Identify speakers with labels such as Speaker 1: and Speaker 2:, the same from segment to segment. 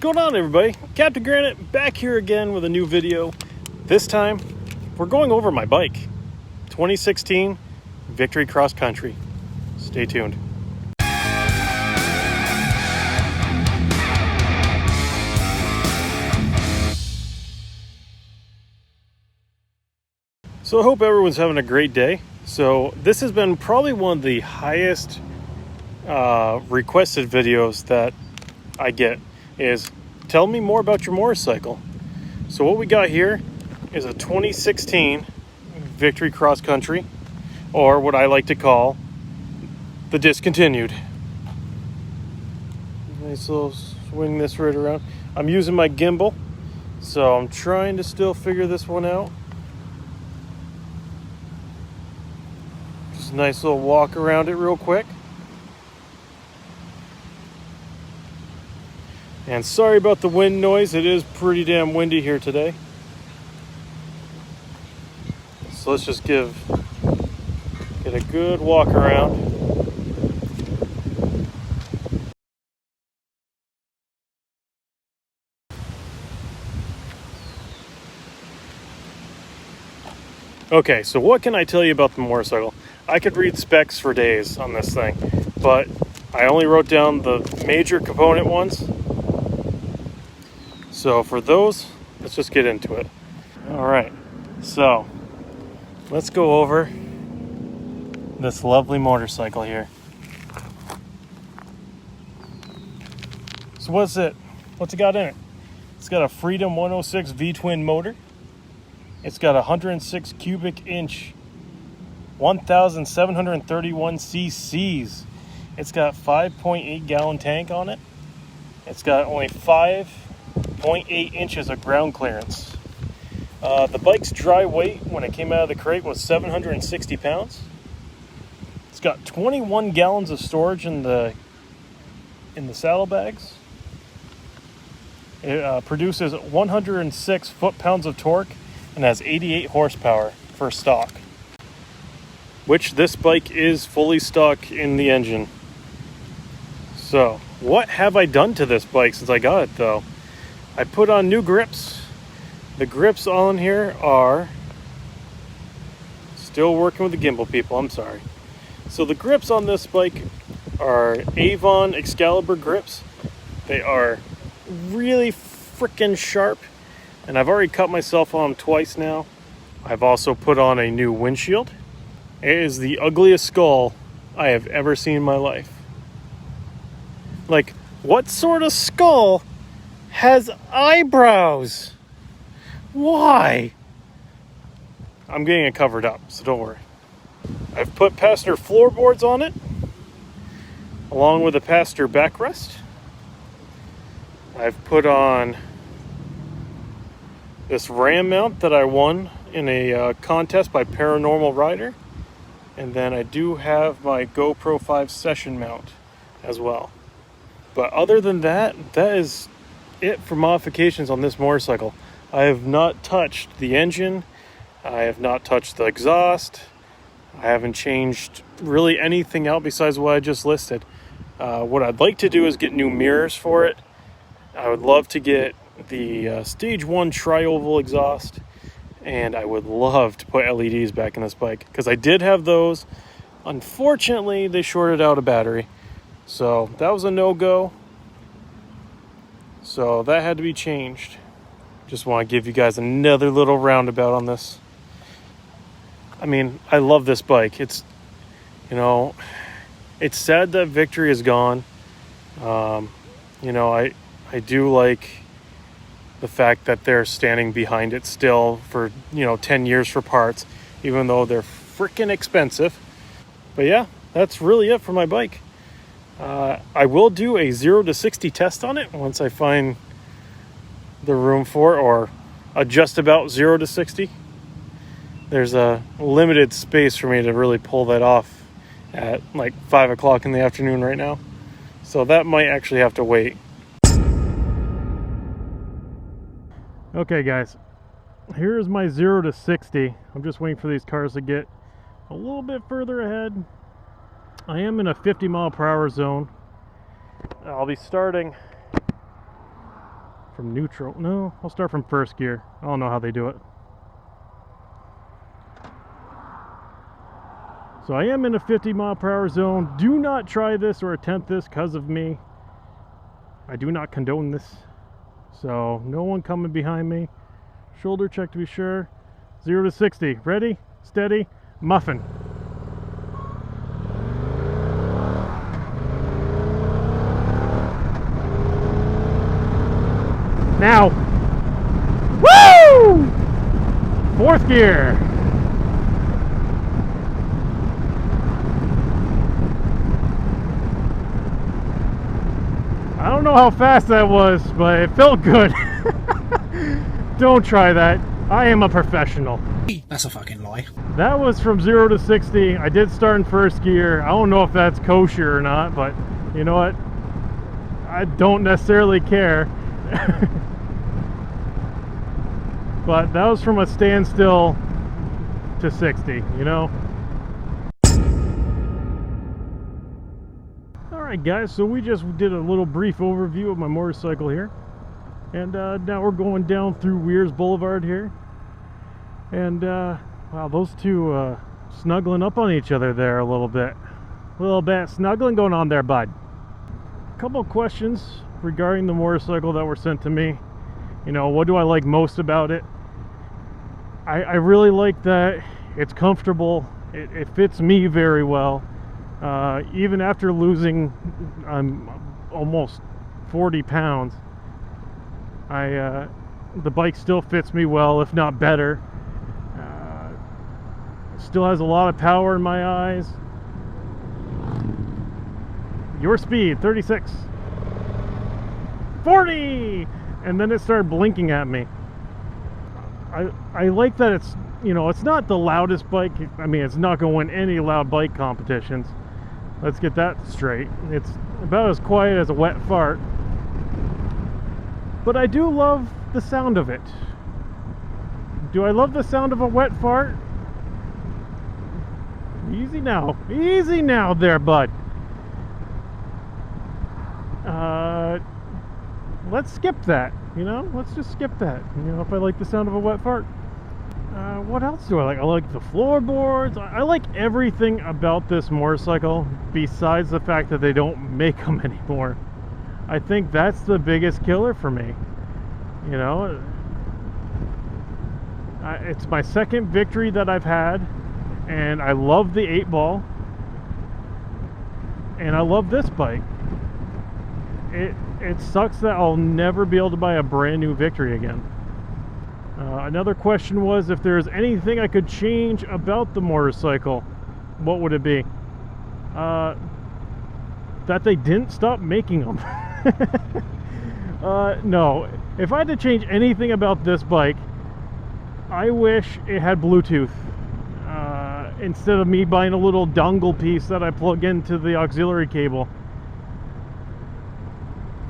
Speaker 1: going on, everybody? Captain Granite back here again with a new video. This time we're going over my bike, 2016 Victory Cross Country. Stay tuned. So I hope everyone's having a great day. So this has been probably one of the highest requested videos that I get, is tell me more about your motorcycle. So what we got here is a 2016 Victory Cross Country, or what I like to call the discontinued. Nice little swing this right around. I'm using my gimbal, so I'm trying to still figure this one out. Just a nice little walk around it real quick. And sorry about the wind noise, it is pretty damn windy here today. So let's just get a good walk around. Okay, so what can I tell you about the motorcycle? I could read specs for days on this thing, but I only wrote down the major component ones. So for those, let's just get into it. All right, so let's go over this lovely motorcycle here. So what's it got in it? It's got a Freedom 106 V-twin motor. It's got 106 cubic inch, 1,731 cc's. It's got 5.8 gallon tank on it. It's got only 5.8 inches of ground clearance. The bike's dry weight when it came out of the crate was 760 pounds. It's got 21 gallons of storage in the saddlebags. It produces 106 foot-pounds of torque and has 88 horsepower for stock, which this bike is fully stock in the engine. So what have I done to this bike since I got it though? I put on new grips. The grips on here are still working with the gimbal people, I'm sorry. So the grips on this bike are Avon Excalibur grips. They are really freaking sharp, and I've already cut myself on them twice now. I've also put on a new windshield. It is the ugliest skull I have ever seen in my life. Like, what sort of skull has eyebrows? Why? I'm getting it covered up, so don't worry. I've put passenger floorboards on it, along with a passenger backrest. I've put on this ram mount that I won in a contest by Paranormal Rider. And then I do have my GoPro 5 session mount as well. But other than that, that is it for modifications on this motorcycle. I have not touched the engine. I have not touched the exhaust. I haven't changed really anything out besides what I just listed. What I'd like to do is get new mirrors for it. I would love to get the Stage 1 tri-oval exhaust. And I would love to put LEDs back in this bike, because I did have those. Unfortunately, they shorted out a battery. So that was a no-go. So that had to be changed. Just want to give you guys another little roundabout on this. I mean, I love this bike. It's, you know, it's sad that Victory is gone. You know, I do like the fact that they're standing behind it still for, 10 years for parts, even though they're freaking expensive. But yeah, that's really it for my bike. I will do a 0 to 60 test on it once I find the room for it, or a just about 0 to 60. There's a limited space for me to really pull that off at like 5 o'clock in the afternoon right now. So that might actually have to wait. Okay guys, here's my 0 to 60. I'm just waiting for these cars to get a little bit further ahead. I am in a 50 mile per hour zone. I'll be starting from neutral. No, I'll start from first gear. I don't know how they do it. So I am in a 50 mile per hour zone. Do not try this or attempt this because of me. I do not condone this. So no one coming behind me. Shoulder check to be sure. 0 to 60. Ready, steady, muffin. Now. Woo! Fourth gear. I don't know how fast that was, but it felt good. Don't try that. I am a professional.
Speaker 2: That's a fucking lie.
Speaker 1: That was from 0 to 60. I did start in first gear. I don't know if that's kosher or not, but you know what? I don't necessarily care. But that was from a standstill to 60, you know? Alright guys, so we just did a little brief overview of my motorcycle here. And now we're going down through Weirs Boulevard here. And wow, those two snuggling up on each other there a little bit. A little bit snuggling going on there, bud. A couple questions regarding the motorcycle that were sent to me. You know, what do I like most about it? I really like that it's comfortable. It fits me very well. Even after losing almost 40 pounds, the bike still fits me well, if not better. Still has a lot of power in my eyes. Your speed, 36. 40! And then it started blinking at me. I like that it's, you know, it's not the loudest bike. I mean, it's not going to win any loud bike competitions. Let's get that straight. It's about as quiet as a wet fart. But I do love the sound of it. Do I love the sound of a wet fart? Easy now. Easy now there, bud. Let's skip that, you know? Let's just skip that. You know, if I like the sound of a wet fart. What else do I like? I like the floorboards. I like everything about this motorcycle besides the fact that they don't make them anymore. I think that's the biggest killer for me. You know? It's my second victory that I've had, and I love the 8-ball. And I love this bike. It sucks that I'll never be able to buy a brand new Victory again. Another question was if there's anything I could change about the motorcycle, what would it be? That they didn't stop making them. No, if I had to change anything about this bike, I wish it had Bluetooth. Instead of me buying a little dongle piece that I plug into the auxiliary cable.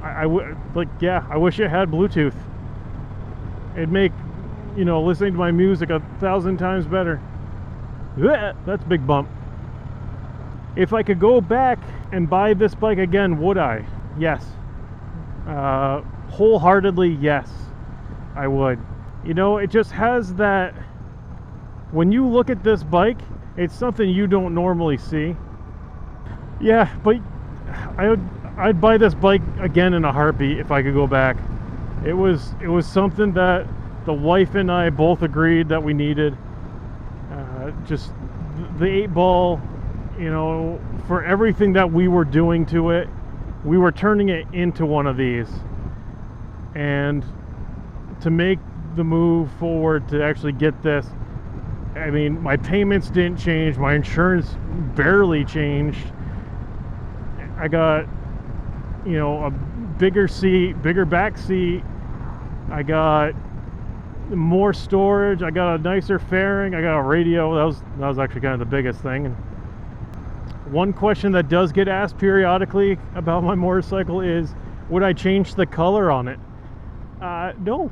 Speaker 1: I wish it had Bluetooth. It'd make, you know, listening to my music 1,000 times better. That's a big bump. If I could go back and buy this bike again, would I? Yes. Wholeheartedly, yes, I would. You know, it just has that, when you look at this bike, it's something you don't normally see. Yeah, but I'd buy this bike again in a heartbeat if I could go back. It was something that the wife and I both agreed that we needed. Just the 8-ball, you know, for everything that we were doing to it, we were turning it into one of these. And to make the move forward to actually get this, I mean, my payments didn't change, my insurance barely changed. I got, you know, a bigger seat, bigger back seat. I got more storage. I got a nicer fairing. I got a radio. That was actually kind of the biggest thing. And one question that does get asked periodically about my motorcycle is, would I change the color on it? No.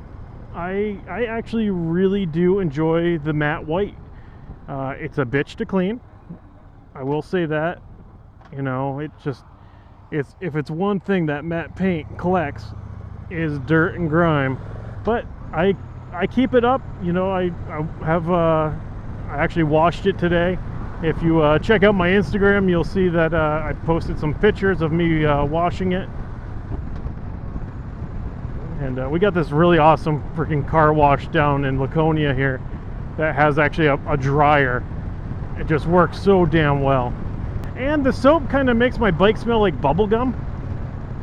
Speaker 1: I actually really do enjoy the matte white. It's a bitch to clean. I will say that. You know, if it's one thing that matte paint collects, is dirt and grime, but I keep it up. You know, I actually washed it today. If you check out my Instagram, you'll see that I posted some pictures of me washing it. And we got this really awesome freaking car wash down in Laconia here that has actually a dryer. It just works so damn well. And the soap kind of makes my bike smell like bubble gum.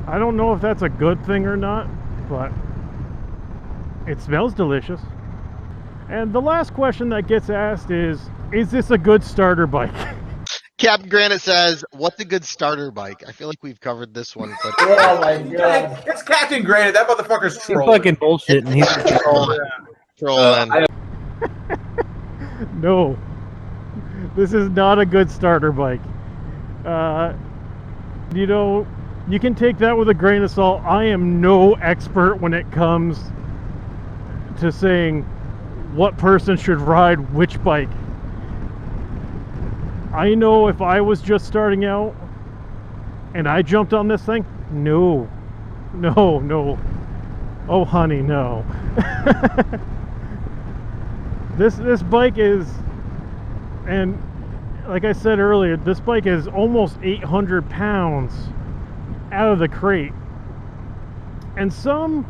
Speaker 1: I don't know if that's a good thing or not, but it smells delicious. And the last question that gets asked is this a good starter bike?
Speaker 2: Captain Granite says, what's a good starter bike? I feel like we've covered this one, but
Speaker 3: Oh my god. It's Captain Granite. That motherfucker's trolling.
Speaker 4: He's fucking bullshitting. He's
Speaker 2: trolling.
Speaker 1: No. This is not a good starter bike. You know, you can take that with a grain of salt. I am no expert when it comes to saying what person should ride which bike. I know if I was just starting out and I jumped on this thing, no. Oh honey, no. This bike is, and like I said earlier, this bike is almost 800 pounds out of the crate. And some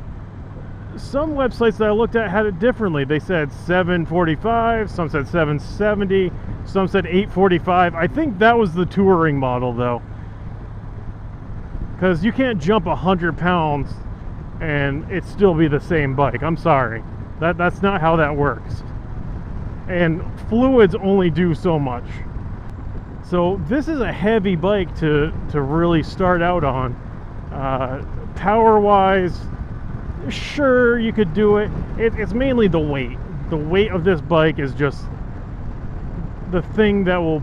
Speaker 1: websites that I looked at had it differently. They said 745, some said 770, some said 845. I think that was the touring model though, because you can't jump 100 pounds and it still be the same bike. I'm sorry, that's not how that works. And fluids only do so much. So this is a heavy bike to really start out on. Power wise, sure, you could do it. It's mainly the weight. The weight of this bike is just the thing that will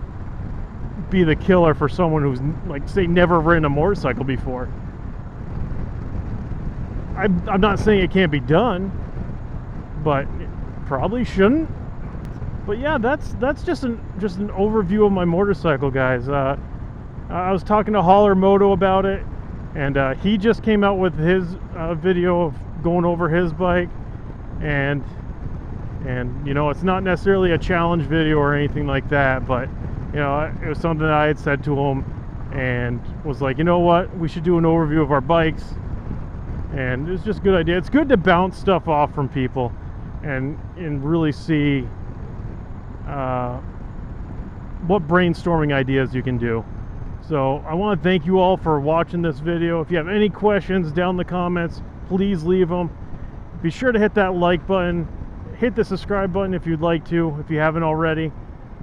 Speaker 1: be the killer for someone who's, like, say, never ridden a motorcycle before. I'm not saying it can't be done, but it probably shouldn't. But yeah, that's just an overview of my motorcycle, guys. I was talking to Holler Moto about it, and he just came out with his video of going over his bike, and you know, it's not necessarily a challenge video or anything like that, but you know, it was something that I had said to him and was like, you know what, we should do an overview of our bikes. And it was just a good idea. It's good to bounce stuff off from people and really see what brainstorming ideas you can do. So I want to thank you all for watching this video. If you have any questions down in the comments, please leave them. Be sure to hit that like button, hit the subscribe button if you'd like to, if you haven't already.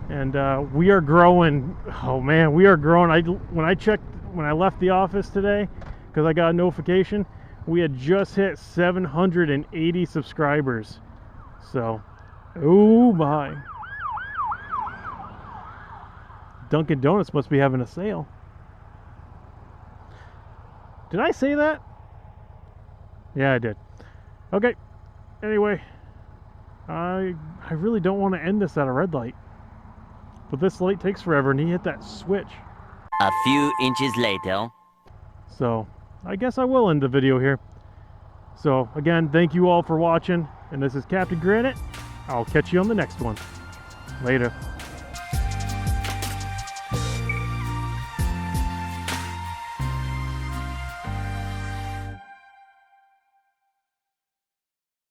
Speaker 1: And we are growing. Oh man, we are growing. When I left the office today, because I got a notification, we had just hit 780 subscribers. So, oh my. Dunkin' Donuts must be having a sale. Did I say that? Yeah, I did. Okay. Anyway, I really don't want to end this at a red light. But this light takes forever, and he hit that switch.
Speaker 5: A few inches later.
Speaker 1: So, I guess I will end the video here. So, again, thank you all for watching. And this is Captain Granite. I'll catch you on the next one. Later.